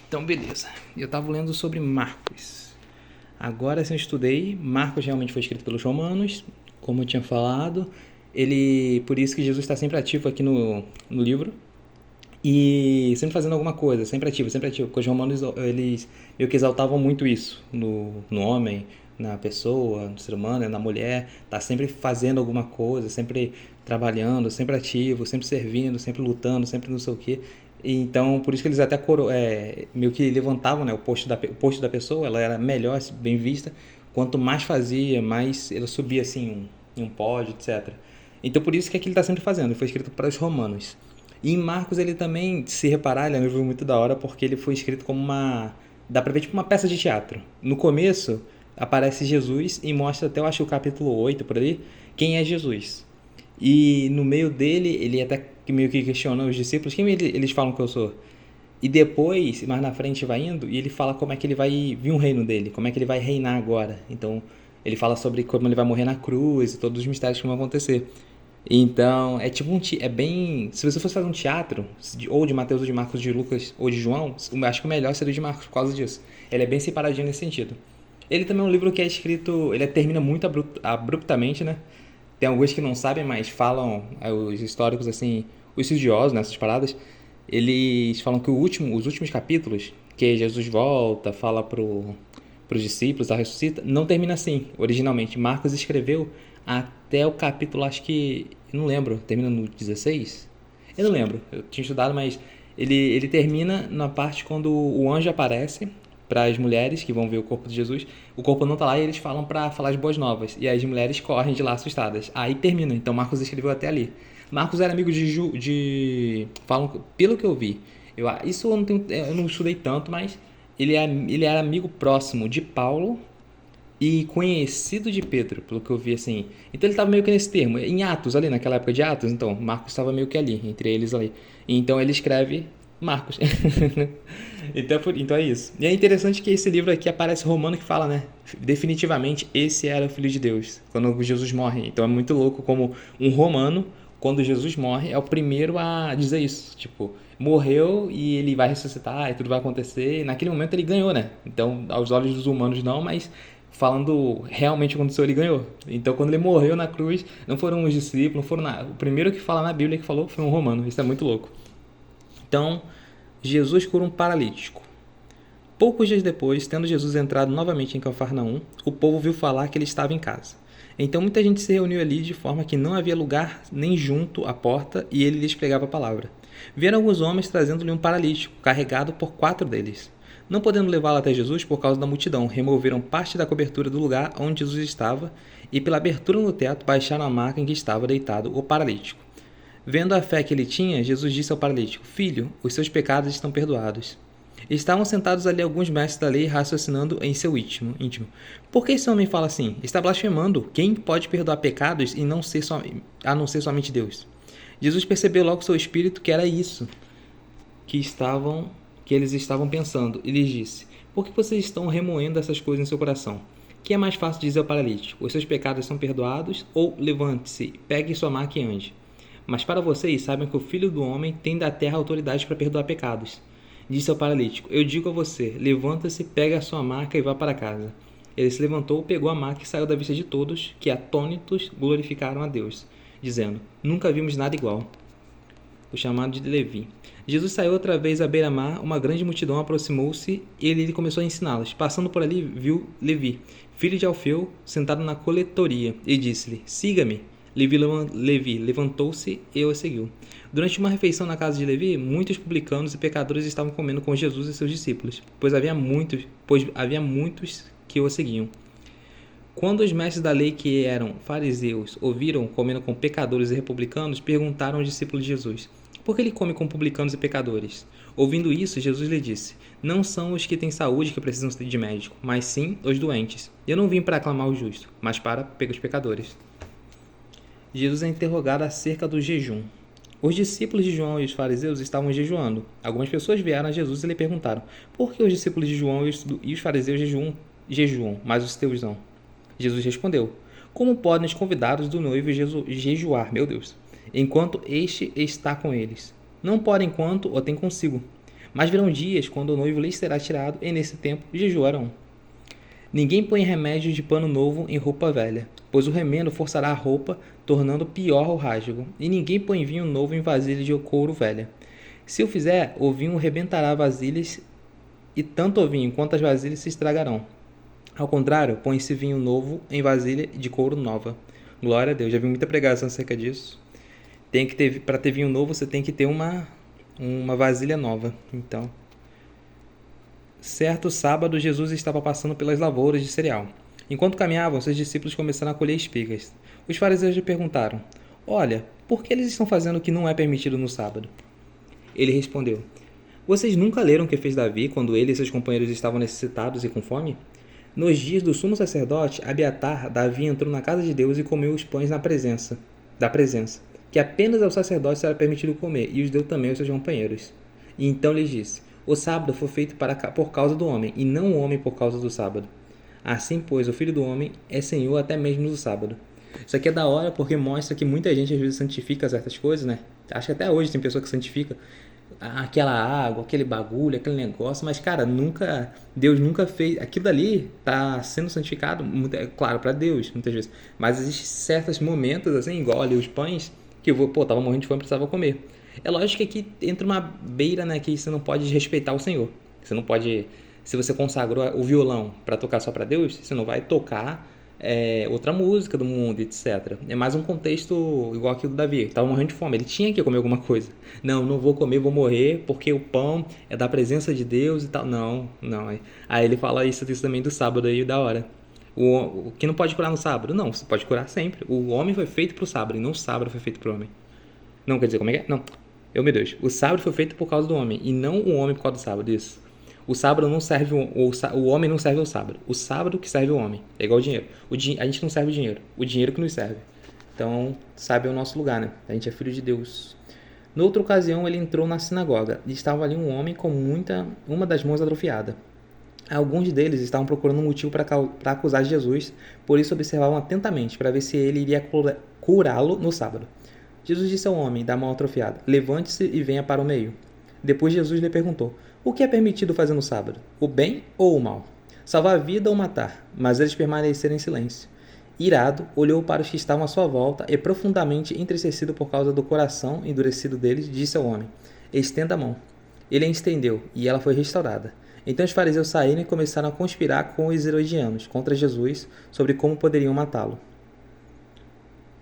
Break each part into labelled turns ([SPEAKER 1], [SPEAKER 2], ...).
[SPEAKER 1] Então, beleza. Eu estava lendo sobre Marcos. Agora, sim, eu estudei. Marcos realmente foi escrito pelos romanos, como eu tinha falado. Por isso que Jesus está sempre ativo aqui no livro. E sempre fazendo alguma coisa, sempre ativo, sempre ativo. Porque os romanos, eles meio que exaltavam muito isso no homem, na pessoa, no ser humano, na mulher. Tá sempre fazendo alguma coisa, sempre trabalhando, sempre ativo, sempre servindo, sempre lutando, sempre não sei o quê. E então, por isso que eles até meio que levantavam, né, o posto da pessoa, ela era melhor, bem vista. Quanto mais fazia, mais ela subia assim em um pódio, etc. Então, por isso que aquilo está sempre fazendo. Foi escrito para os romanos. E em Marcos ele também, se reparar, ele é um livro muito da hora porque ele foi escrito como uma... Dá pra ver tipo uma peça de teatro. No começo aparece Jesus e mostra até, eu acho, o capítulo 8 por ali, quem é Jesus. E no meio dele, ele até meio que questiona os discípulos, quem eles falam que eu sou? E depois, mais na frente vai indo, e ele fala como é que ele vai vir um reino dele, como é que ele vai reinar agora. Então, ele fala sobre como ele vai morrer na cruz e todos os mistérios que vão acontecer. Então, é tipo é bem, se você fosse fazer um teatro, ou de Mateus, ou de Marcos, de Lucas, ou de João, acho que o melhor seria o de Marcos por causa disso. Ele é bem separadinho nesse sentido. Ele também é um livro que é escrito, ele termina muito abruptamente, né? Tem alguns que não sabem, mas falam, os históricos assim, os estudiosos nessas paradas, eles falam que os últimos capítulos, que Jesus volta, fala pros discípulos, a ressuscita, não termina assim, originalmente. Marcos escreveu até o capítulo, acho que, eu não lembro, termina no 16? Eu não lembro, eu tinha estudado, mas ele termina na parte quando o anjo aparece para as mulheres que vão ver o corpo de Jesus. O corpo não tá lá e eles falam para falar as boas novas. E as mulheres correm de lá assustadas. Aí termina. Então Marcos escreveu até ali. Marcos era amigo falam pelo que eu vi. Isso eu não estudei tanto, mas ele era amigo próximo de Paulo e conhecido de Pedro, pelo que eu vi assim. Então ele estava meio que nesse termo, em Atos ali, naquela época de Atos, então Marcos estava meio que ali, entre eles ali. Então ele escreve Marcos. Então é isso. E é interessante que esse livro aqui aparece romano que fala, né? Definitivamente esse era o Filho de Deus, quando Jesus morre. Então é muito louco como um romano, quando Jesus morre, é o primeiro a dizer isso. Tipo, morreu e ele vai ressuscitar e tudo vai acontecer. E naquele momento ele ganhou, né? Então, aos olhos dos humanos não, mas falando realmente aconteceu, ele ganhou. Então, quando ele morreu na cruz, não foram os discípulos, não foram nada. O primeiro que fala na Bíblia que falou foi um romano. Isso é muito louco. Então, Jesus cura um paralítico. Poucos dias depois, tendo Jesus entrado novamente em Cafarnaum, o povo viu falar que ele estava em casa. Então muita gente se reuniu ali de forma que não havia lugar nem junto à porta e ele lhes pregava a palavra. Vieram alguns homens trazendo-lhe um paralítico, carregado por 4 deles. Não podendo levá-lo até Jesus por causa da multidão, removeram parte da cobertura do lugar onde Jesus estava e, pela abertura no teto, baixaram a maca em que estava deitado o paralítico. Vendo a fé que ele tinha, Jesus disse ao paralítico: Filho, os seus pecados estão perdoados. Estavam sentados ali alguns mestres da lei raciocinando em seu íntimo. Por que esse homem fala assim? Está blasfemando. Quem pode perdoar pecados a não ser somente Deus? Jesus percebeu logo seu espírito que era isso que estavam que eles estavam pensando e lhes disse: Por que vocês estão remoendo essas coisas em seu coração? Que é mais fácil dizer ao paralítico: Os seus pecados são perdoados, ou levante-se, pegue sua maca e ande. Mas para vocês, saibam que o Filho do Homem tem da terra autoridade para perdoar pecados. Disse ao paralítico: Eu digo a você, levanta-se, pega a sua maca e vá para casa. Ele se levantou, pegou a maca e saiu da vista de todos, que atônitos glorificaram a Deus, dizendo: Nunca vimos nada igual. O chamado de Levi. Jesus saiu outra vez à beira-mar, uma grande multidão aproximou-se e ele começou a ensiná-los. Passando por ali, viu Levi, filho de Alfeu, sentado na coletoria, e disse-lhe: Siga-me. Levi levantou-se e o seguiu. Durante uma refeição na casa de Levi, muitos publicanos e pecadores estavam comendo com Jesus e seus discípulos, pois havia muitos que o seguiam. Quando os mestres da lei, que eram fariseus, ouviram comendo com pecadores e republicanos, perguntaram aos discípulos de Jesus: Por que ele come com publicanos e pecadores? Ouvindo isso, Jesus lhe disse: Não são os que têm saúde que precisam de médico, mas sim os doentes. Eu não vim para aclamar o justo, mas para pegar os pecadores. Jesus é interrogado acerca do jejum. Os discípulos de João e os fariseus estavam jejuando. Algumas pessoas vieram a Jesus e lhe perguntaram: Por que os discípulos de João e os fariseus jejuam, mas os teus não? Jesus respondeu: Como podem os convidados do noivo jejuar, meu Deus, enquanto este está com eles? Não podem enquanto o tem consigo. Mas virão dias quando o noivo lhes será tirado, e nesse tempo jejuarão. Ninguém põe remédio de pano novo em roupa velha, pois o remendo forçará a roupa, tornando pior o rasgo. E ninguém põe vinho novo em vasilha de couro velha. Se o fizer, o vinho rebentará vasilhas, e tanto o vinho quanto as vasilhas se estragarão. Ao contrário, põe-se vinho novo em vasilha de couro nova. Glória a Deus, já vi muita pregação acerca disso. Para ter vinho novo, você tem que ter uma vasilha nova. Então, certo sábado, Jesus estava passando pelas lavouras de cereal. Enquanto caminhavam, seus discípulos começaram a colher espigas. Os fariseus lhe perguntaram: Olha, por que eles estão fazendo o que não é permitido no sábado? Ele respondeu: Vocês nunca leram o que fez Davi quando ele e seus companheiros estavam necessitados e com fome? Nos dias do sumo sacerdote, Abiatar, Davi entrou na casa de Deus e comeu os pães da presença, que apenas aos sacerdotes era permitido comer, e os deu também aos seus companheiros. E então lhes disse: O sábado foi feito por causa do homem, e não o homem por causa do sábado. Assim, pois, o Filho do Homem é Senhor até mesmo do sábado. Isso aqui é da hora porque mostra que muita gente às vezes santifica certas coisas, né? Acho que até hoje tem pessoa que santifica aquela água, aquele bagulho, aquele negócio, mas cara, Deus nunca fez, aquilo dali tá sendo santificado, claro, para Deus, muitas vezes, mas existem certos momentos, assim, igual ali os pães, que tava morrendo de fome, precisava comer. É lógico que aqui entra uma beira, né, que você não pode desrespeitar o Senhor, você não pode, se você consagrou o violão para tocar só para Deus, você não vai tocar outra música do mundo, etc. É mais um contexto igual aquilo do Davi, estava morrendo de fome, ele tinha que comer alguma coisa. Não vou comer, vou morrer, porque o pão é da presença de Deus e tal. Não. Aí ele fala isso também do sábado aí, da hora. O que não pode curar no sábado? Não, você pode curar sempre. O homem foi feito para o sábado, e não o sábado foi feito para o homem. Não, quer dizer, como é que é? Não, meu Deus. O sábado foi feito por causa do homem, e não o homem por causa do sábado, isso. O sábado não serve, o homem não serve ao sábado. O sábado que serve o homem. É igual o dinheiro. A gente não serve o dinheiro. O dinheiro que nos serve. Então, sábado é o nosso lugar, né? A gente é filho de Deus. Noutra ocasião, ele entrou na sinagoga e estava ali um homem com uma das mãos atrofiada. Alguns deles estavam procurando um motivo para acusar Jesus, por isso observavam atentamente para ver se ele iria curá-lo no sábado. Jesus disse ao homem da mão atrofiada: Levante-se e venha para o meio. Depois Jesus lhe perguntou: O que é permitido fazer no sábado? O bem ou o mal? Salvar a vida ou matar? Mas eles permaneceram em silêncio. Irado, olhou para os que estavam à sua volta e, profundamente entristecido por causa do coração endurecido deles, disse ao homem: Estenda a mão. Ele a estendeu, e ela foi restaurada. Então os fariseus saíram e começaram a conspirar com os herodianos contra Jesus sobre como poderiam matá-lo.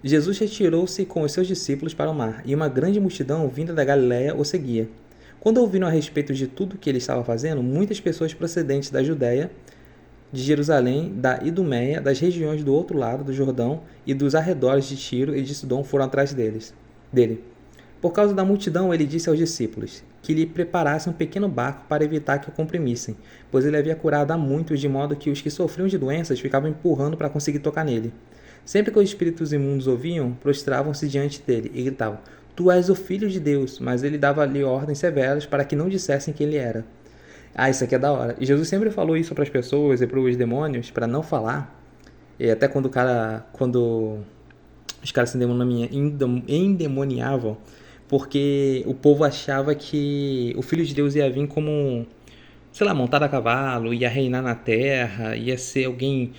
[SPEAKER 1] Jesus retirou-se com os seus discípulos para o mar, e uma grande multidão vinda da Galiléia o seguia. Quando ouviram a respeito de tudo o que ele estava fazendo, muitas pessoas procedentes da Judéia, de Jerusalém, da Idumeia, das regiões do outro lado do Jordão e dos arredores de Tiro e de Sidom foram atrás dele. Por causa da multidão, ele disse aos discípulos que lhe preparassem um pequeno barco para evitar que o comprimissem, pois ele havia curado a muitos, de modo que os que sofriam de doenças ficavam empurrando para conseguir tocar nele. Sempre que os espíritos imundos ouviam, prostravam-se diante dele e gritavam: Tu és o Filho de Deus, mas ele dava-lhe ordens severas para que não dissessem quem ele era. Isso aqui é da hora. E Jesus sempre falou isso para as pessoas e para os demônios, para não falar. E até quando os caras se endemoniavam, porque o povo achava que o Filho de Deus ia vir como, sei lá, montado a cavalo, ia reinar na terra, ia ser alguém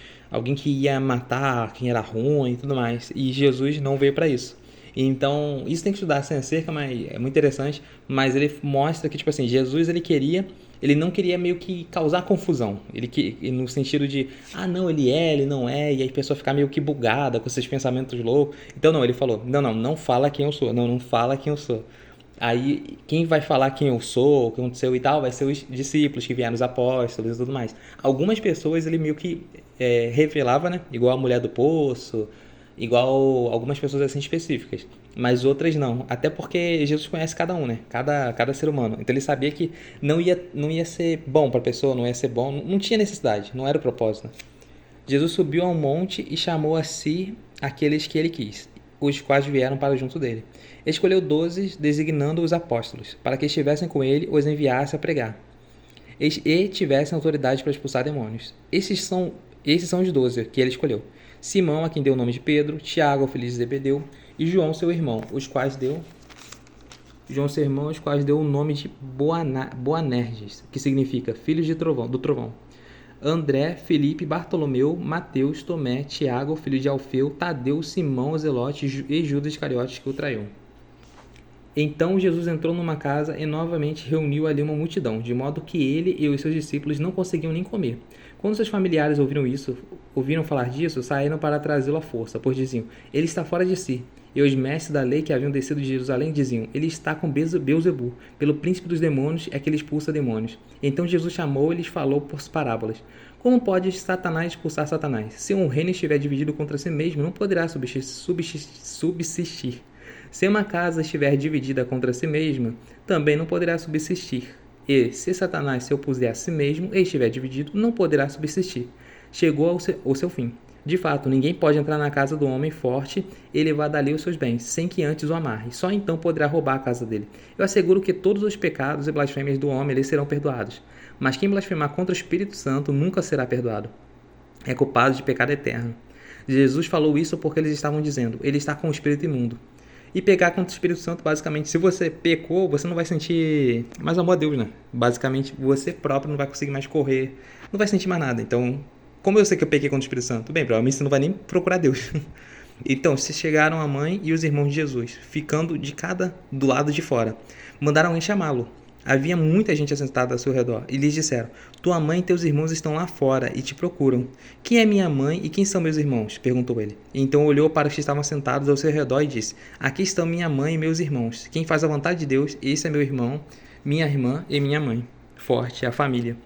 [SPEAKER 1] que ia matar quem era ruim e tudo mais. E Jesus não veio para isso. Então, isso tem que estudar sem acerca, mas é muito interessante. Mas ele mostra que, tipo assim, Jesus ele não queria meio que causar confusão. No sentido de, não, ele não é, e aí a pessoa ficar meio que bugada com esses pensamentos loucos. Então, não, ele falou, não fala quem eu sou, não fala quem eu sou. Aí, quem vai falar quem eu sou, o que aconteceu e tal, vai ser os discípulos que vieram, os apóstolos e tudo mais. Algumas pessoas ele meio que revelava, né? Igual a mulher do poço, igual algumas pessoas assim específicas, mas outras não, até porque Jesus conhece cada um, né? Cada ser humano. Então ele sabia que não ia ser bom para a pessoa, não ia ser bom, não tinha necessidade, não era o propósito. Jesus subiu a um monte e chamou a si aqueles que ele quis, os quais vieram para junto dele. Escolheu 12, designando os apóstolos, para que estivessem com ele, os enviasse a pregar e tivessem autoridade para expulsar demônios. Esses são os 12 que ele escolheu: Simão, a quem deu o nome de Pedro, Tiago, filho de Zebedeu, e João, seu irmão, os quais deu João seus irmãos, quais deu o nome de Boanerges, que significa filhos do trovão. André, Felipe, Bartolomeu, Mateus, Tomé, Tiago, filho de Alfeu, Tadeu, Simão, Zelote e Judas Iscariotes, que o traiu. Então Jesus entrou numa casa e novamente reuniu ali uma multidão, de modo que ele e os seus discípulos não conseguiam nem comer. Quando seus familiares ouviram falar disso, saíram para trazê-lo à força, pois diziam, ele está fora de si. E os mestres da lei que haviam descido de Jerusalém diziam, ele está com Beelzebul, pelo príncipe dos demônios é que ele expulsa demônios. Então Jesus chamou e lhes falou por parábolas. Como pode Satanás expulsar Satanás? Se um reino estiver dividido contra si mesmo, não poderá subsistir. Se uma casa estiver dividida contra si mesma, também não poderá subsistir. E, se Satanás se opuser a si mesmo e estiver dividido, não poderá subsistir. Chegou ao seu fim. De fato, ninguém pode entrar na casa do homem forte e levar dali os seus bens, sem que antes o amarre. Só então poderá roubar a casa dele. Eu asseguro que todos os pecados e blasfêmias do homem lhe serão perdoados. Mas quem blasfemar contra o Espírito Santo nunca será perdoado. É culpado de pecado eterno. Jesus falou isso porque eles estavam dizendo, ele está com o espírito imundo. E pecar contra o Espírito Santo, basicamente, se você pecou, você não vai sentir mais amor a Deus, né? Basicamente, você próprio não vai conseguir mais correr, não vai sentir mais nada. Então, como eu sei que eu pequei contra o Espírito Santo? Bem, provavelmente você não vai nem procurar Deus. Então, se chegaram a mãe e os irmãos de Jesus, ficando de cada do lado de fora, mandaram alguém chamá-lo. Havia muita gente assentada ao seu redor, e lhes disseram, tua mãe e teus irmãos estão lá fora e te procuram. Quem é minha mãe e quem são meus irmãos? Perguntou ele. E então olhou para os que estavam sentados ao seu redor e disse, aqui estão minha mãe e meus irmãos. Quem faz a vontade de Deus, esse é meu irmão, minha irmã e minha mãe. Forte, a família.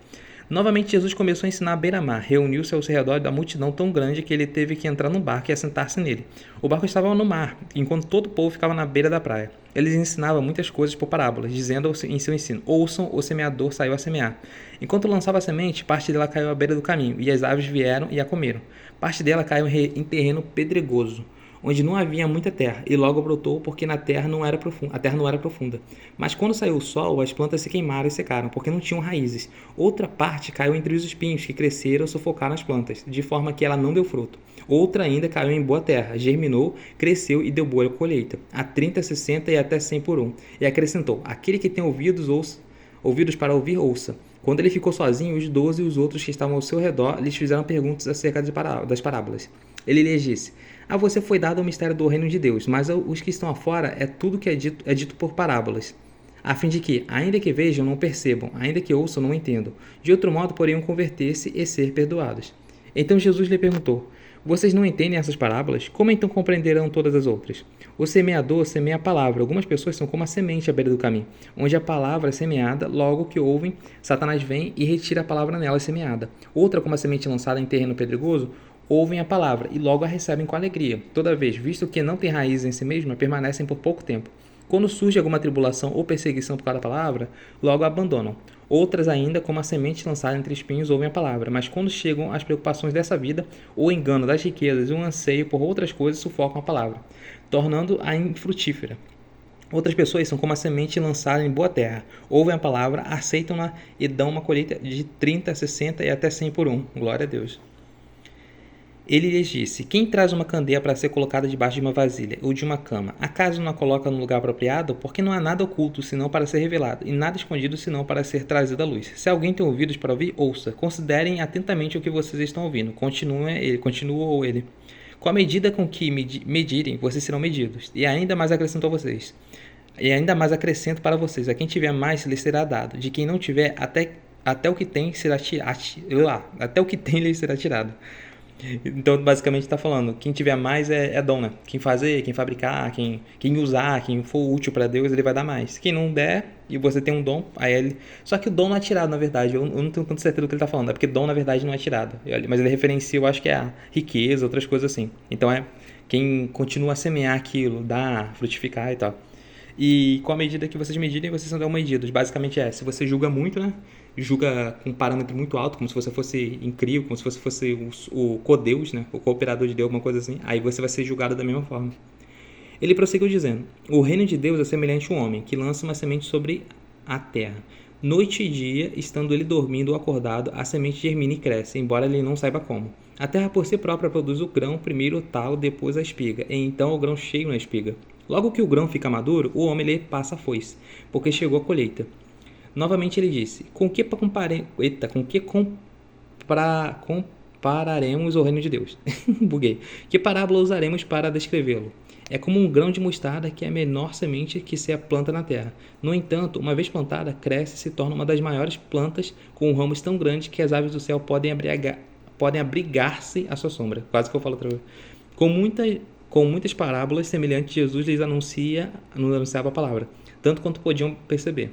[SPEAKER 1] Novamente Jesus começou a ensinar à beira-mar, reuniu-se ao seu redor da multidão tão grande que ele teve que entrar no barco e assentar-se nele. O barco estava no mar, enquanto todo o povo ficava na beira da praia. Ele ensinava muitas coisas por parábolas, dizendo em seu ensino, ouçam, o semeador saiu a semear. Enquanto lançava a semente, parte dela caiu à beira do caminho, e as aves vieram e a comeram. Parte dela caiu em terreno pedregoso, onde não havia muita terra, e logo brotou porque a terra não era profunda. Mas quando saiu o sol, as plantas se queimaram e secaram, porque não tinham raízes. Outra parte caiu entre os espinhos, que cresceram e sufocaram as plantas, de forma que ela não deu fruto. Outra ainda caiu em boa terra, germinou, cresceu e deu boa colheita, a 30, 60 e até 100 por um. E acrescentou, aquele que tem ouvidos para ouvir, ouça. Quando ele ficou sozinho, os 12 e os outros que estavam ao seu redor lhes fizeram perguntas acerca das parábolas. Ele lhes disse, a você foi dado o mistério do reino de Deus, mas aos que estão afora é tudo que é dito por parábolas, a fim de que, ainda que vejam, não percebam, ainda que ouçam, não entendam. De outro modo, poderiam converter-se e ser perdoados. Então Jesus lhe perguntou, vocês não entendem essas parábolas? Como então compreenderão todas as outras? O semeador semeia a palavra. Algumas pessoas são como a semente à beira do caminho, onde a palavra é semeada, logo que ouvem, Satanás vem e retira a palavra nela semeada. Outra, como a semente lançada em terreno pedregoso, ouvem a palavra e logo a recebem com alegria. Toda vez, visto que não tem raiz em si mesma, permanecem por pouco tempo. Quando surge alguma tribulação ou perseguição por causa da palavra, logo a abandonam. Outras ainda, como a semente lançada entre espinhos, ouvem a palavra, mas quando chegam as preocupações dessa vida, o engano das riquezas e o anseio por outras coisas sufocam a palavra, tornando-a infrutífera. Outras pessoas são como a semente lançada em boa terra, ouvem a palavra, aceitam-na e dão uma colheita de 30, 60 e até 100 por um. Glória a Deus. Ele lhes disse, quem traz uma candeia para ser colocada debaixo de uma vasilha ou de uma cama, acaso não a coloca no lugar apropriado? Porque não há nada oculto, senão para ser revelado, e nada escondido, senão para ser trazido à luz. Se alguém tem ouvidos para ouvir, ouça. Considerem atentamente o que vocês estão ouvindo. Continuou ele. Com a medida com que medirem, vocês serão medidos. E ainda mais acrescento a vocês. E ainda mais acrescento para vocês. A quem tiver mais, lhe será dado. De quem não tiver, até o que tem será até o que tem lhe será tirado. Então, basicamente, está falando, quem tiver mais é dom, né? Quem fazer, quem fabricar, quem usar, quem for útil para Deus, ele vai dar mais. Quem não der, e você tem um dom, aí ele... Só que o dom não é tirado, na verdade. Eu não tenho tanta certeza do que ele está falando. É porque dom, na verdade, não é tirado. Mas ele referencia, eu acho que é a riqueza, outras coisas assim. Então, é quem continua a semear aquilo, dar, frutificar e tal. E com a medida que vocês medirem, vocês são medidos. Basicamente se você julga muito, né? Julga com um parâmetro muito alto, como se você fosse incrível, como se você fosse o co-Deus, né? O cooperador de Deus, alguma coisa assim. Aí você vai ser julgado da mesma forma. Ele prosseguiu dizendo, o reino de Deus é semelhante a um homem que lança uma semente sobre a terra. Noite e dia, estando ele dormindo ou acordado, a semente germina e cresce, embora ele não saiba como. A terra por si própria produz o grão, primeiro o talo, depois a espiga, e então o grão cheio na espiga. Logo que o grão fica maduro, o homem lhe passa a foice, porque chegou a colheita. Novamente ele disse: com que compararemos o reino de Deus? Buguei. Que parábola usaremos para descrevê-lo? É como um grão de mostarda, que é a menor semente que se planta na terra. No entanto, uma vez plantada, cresce e se torna uma das maiores plantas, com ramos tão grandes que as aves do céu podem abrigar-se à sua sombra. Quase que eu falo outra vez. Com muitas parábolas semelhantes, Jesus lhes anunciava a palavra, tanto quanto podiam receber.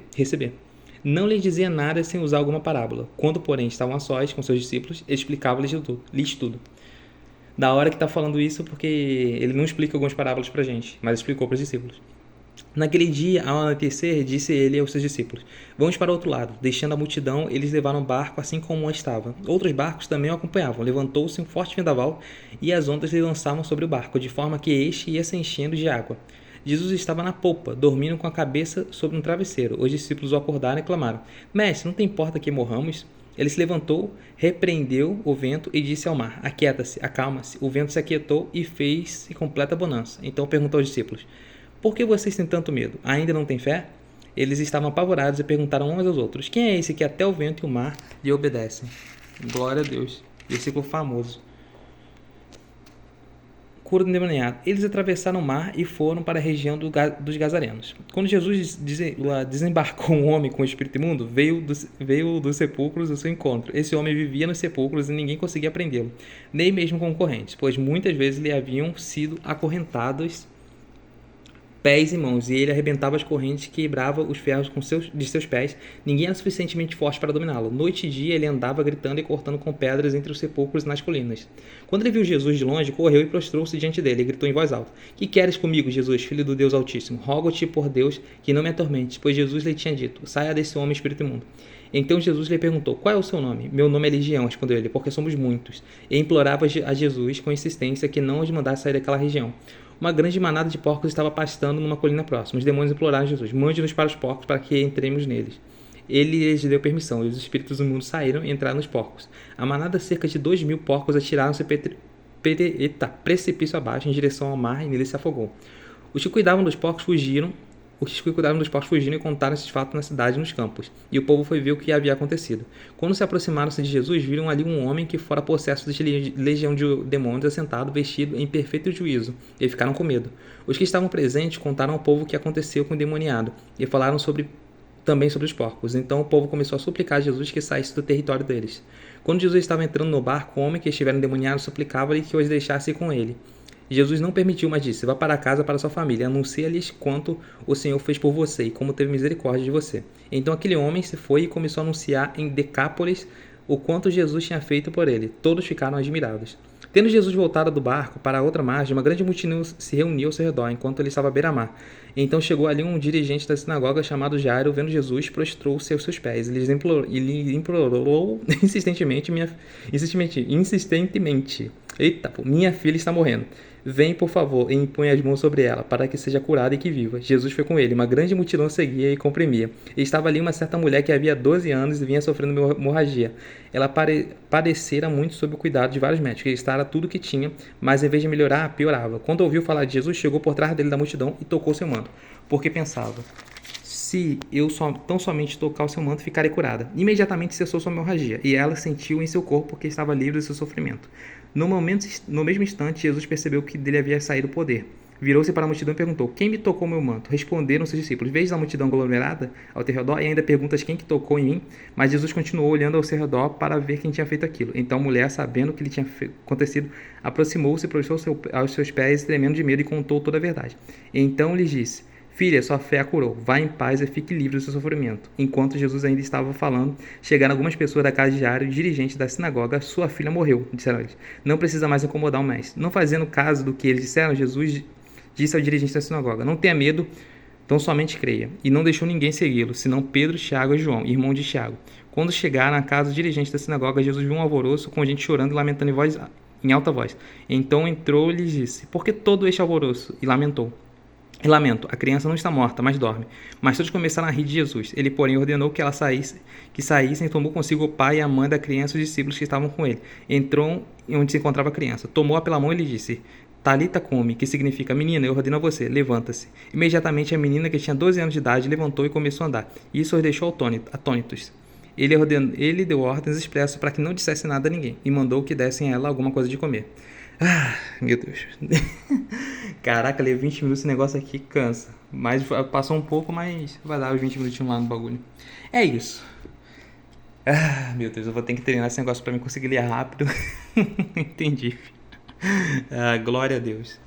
[SPEAKER 1] Não lhes dizia nada sem usar alguma parábola. Quando, porém, estavam a sós com seus discípulos, explicava-lhes tudo. Da hora que está falando isso, porque ele não explica algumas parábolas para a gente, mas explicou para os discípulos. Naquele dia, ao anoitecer, disse ele aos seus discípulos: vamos para o outro lado. Deixando a multidão, eles levaram o barco assim como estava. Outros barcos também o acompanhavam. Levantou-se um forte vendaval e as ondas lhe lançavam sobre o barco, de forma que este ia se enchendo de água. Jesus estava na polpa, dormindo com a cabeça sobre um travesseiro. Os discípulos o acordaram e clamaram: Mestre, não te importa que morramos? Ele se levantou, repreendeu o vento e disse ao mar: aquieta-se, acalma-se. O vento se aquietou e fez-se completa bonança. Então perguntou aos discípulos: por que vocês têm tanto medo? Ainda não têm fé? Eles estavam apavorados e perguntaram uns aos outros: quem é esse que até o vento e o mar lhe obedecem? Glória a Deus. Versículo famoso. Cura do endemoniado. Eles atravessaram o mar e foram para a região dos Gazarenos. Quando Jesus desembarcou um homem com o espírito imundo, veio dos sepulcros ao seu encontro. Esse homem vivia nos sepulcros e ninguém conseguia prendê-lo, nem mesmo concorrentes, pois muitas vezes lhe haviam sido acorrentados pés e mãos, e ele arrebentava as correntes que quebrava os ferros de seus pés. Ninguém era suficientemente forte para dominá-lo. Noite e dia ele andava gritando e cortando com pedras entre os sepulcros e nas colinas. Quando ele viu Jesus de longe, correu e prostrou-se diante dele e gritou em voz alta: que queres comigo, Jesus, filho do Deus Altíssimo? Rogo-te por Deus que não me atormentes, pois Jesus lhe tinha dito: saia desse homem, espírito imundo. Então Jesus lhe perguntou: qual é o seu nome? Meu nome é Legião, respondeu ele, porque somos muitos. E implorava a Jesus com insistência que não os mandasse sair daquela região. Uma grande manada de porcos estava pastando numa colina próxima. Os demônios imploraram a Jesus: mande-nos para os porcos para que entremos neles. Ele lhes deu permissão, e os espíritos do mundo saíram e entraram nos porcos. A manada, cerca de 2.000 porcos, atiraram-se precipício abaixo em direção ao mar e nele se afogou. Os que cuidavam dos porcos fugiram e contaram esse fato na cidade e nos campos. E o povo foi ver o que havia acontecido. Quando se aproximaram-se de Jesus, viram ali um homem que fora possesso de legião de demônios, assentado, vestido em perfeito juízo, e ficaram com medo. Os que estavam presentes contaram ao povo o que aconteceu com o endemoniado, e falaram também sobre os porcos. Então o povo começou a suplicar a Jesus que saísse do território deles. Quando Jesus estava entrando no barco, o homem que estivera endemoniado suplicava-lhe que os deixasse ir com ele. Jesus não permitiu, mas disse: vá para casa, para sua família, anuncia-lhes quanto o Senhor fez por você e como teve misericórdia de você. Então aquele homem se foi e começou a anunciar em Decápolis o quanto Jesus tinha feito por ele. Todos ficaram admirados. Tendo Jesus voltado do barco para a outra margem, uma grande multidão se reuniu ao seu redor, enquanto ele estava à beira-mar. Então chegou ali um dirigente da sinagoga chamado Jairo. Vendo Jesus, prostrou-se aos seus pés. Ele lhe implorou insistentemente: eita, minha filha está morrendo. Vem, por favor, e impõe as mãos sobre ela, para que seja curada e que viva. Jesus foi com ele. Uma grande multidão seguia e comprimia. E estava ali uma certa mulher que havia 12 anos e vinha sofrendo hemorragia. Ela padecera muito sob o cuidado de vários médicos. Ele estara tudo o que tinha, mas em vez de melhorar, piorava. Quando ouviu falar de Jesus, chegou por trás dele da multidão e tocou seu manto, porque pensava: se eu tão somente tocar o seu manto, ficarei curada. Imediatamente cessou sua hemorragia, e ela sentiu em seu corpo que estava livre do seu sofrimento. No mesmo instante, Jesus percebeu que dele havia saído o poder. Virou-se para a multidão e perguntou: quem me tocou meu manto? Responderam seus discípulos: vês a multidão aglomerada ao teu redor e ainda perguntas quem que tocou em mim? Mas Jesus continuou olhando ao seu redor para ver quem tinha feito aquilo. Então a mulher, sabendo o que lhe tinha acontecido, aproximou-se e prostrou aos seus pés, tremendo de medo, e contou toda a verdade. Então lhes disse: filha, sua fé a curou. Vá em paz e fique livre do seu sofrimento. Enquanto Jesus ainda estava falando, chegaram algumas pessoas da casa de Jairo, dirigente da sinagoga. Sua filha morreu, disseram eles. Não precisa mais incomodar o mestre. Não fazendo caso do que eles disseram, Jesus disse ao dirigente da sinagoga: não tenha medo, tão somente creia. E não deixou ninguém segui-lo, senão Pedro, Tiago e João, irmão de Tiago. Quando chegaram à casa do dirigente da sinagoga, Jesus viu um alvoroço, com gente chorando e lamentando em alta voz. Então entrou e lhes disse: por que todo este alvoroço? E lamento, a criança não está morta, mas dorme. Mas todos começaram a rir de Jesus. Ele, porém, ordenou que saíssem, e tomou consigo o pai e a mãe da criança e os discípulos que estavam com ele. Entrou onde se encontrava a criança, tomou-a pela mão e lhe disse: Talita come, que significa menina, eu ordeno a você, levanta-se. Imediatamente a menina, que tinha 12 anos de idade, levantou e começou a andar. Isso os deixou atônitos. Ele deu ordens expressas para que não dissesse nada a ninguém e mandou que dessem a ela alguma coisa de comer. Ah, meu Deus. Caraca, levei 20 minutos, esse negócio aqui cansa. Mas passou um pouco, mas vai dar os 20 minutinhos lá no bagulho. É isso. Ah, meu Deus, eu vou ter que treinar esse negócio pra mim conseguir ler rápido. Entendi. Ah, glória a Deus.